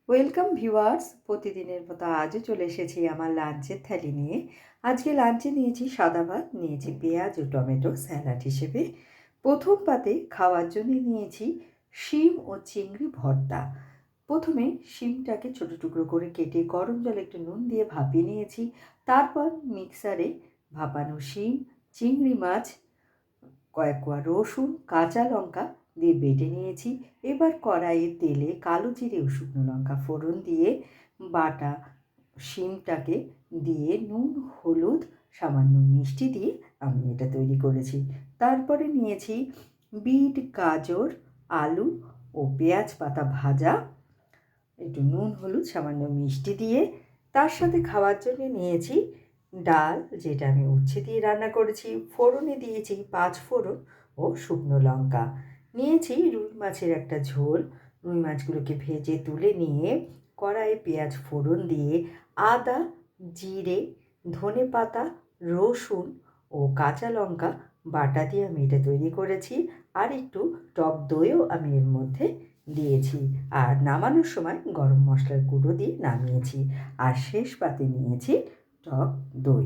Welcome viewers, প্রতিদিনের মতো আজও চলে এসেছি আমার লাঞ্চের থালি নিয়ে। আজকে লাঞ্চে নিয়েছি সাদা ভাত, নিয়েছি পেঁয়াজ ও টমেটো স্যালাড হিসেবে। প্রথম পাতে খাওয়ার জন্য নিয়েছি শিম ও চিংড়ি ভর্তা। প্রথমে শিমটাকে ছোটো টুকরো করে কেটে গরম জলে একটু নুন দিয়ে ভাপিয়ে নিয়েছি। তারপর মিক্সারে ভাপানো শিম, চিংড়ি মাছ, কয়েক কোয়া রসুন, কাঁচা লঙ্কা দিয়ে বেটে নিয়েছি। এবার কড়াইয়ে তেলে কালো জিরে ও শুকনো লঙ্কা ফোড়ন দিয়ে বাটা শিমটাকে দিয়ে নুন, হলুদ, সামান্য মিষ্টি দিয়ে আমি এটা তৈরি করেছি। তারপরে নিয়েছি বিট, গাজর, আলু ও পেঁয়াজ পাতা ভাজা, একটু নুন, হলুদ, সামান্য মিষ্টি দিয়ে। তার সাথে খাওয়ার জন্য নিয়েছি ডাল, যেটা আমি উচ্ছে দিয়ে রান্না করেছি। ফোড়নে দিয়েছি 5 ফোড়ন ও শুকনো লঙ্কা। নিয়েছি রুই মাছের একটা ঝোল। রুই মাছগুলোকে ভেজে তুলে নিয়ে কড়াইয়ে পেঁয়াজ ফোড়ন দিয়ে আদা, জিরে, ধনে পাতা, রসুন ও কাঁচা লঙ্কা বাটা দিয়ে আমি এটা তৈরি করেছি। আর একটু টক দইও আমি এর মধ্যে দিয়েছি। আর নামানোর সময় গরম মশলার গুঁড়ো দিয়ে নামিয়েছি। আর শেষ পাতে নিয়েছি টক দই।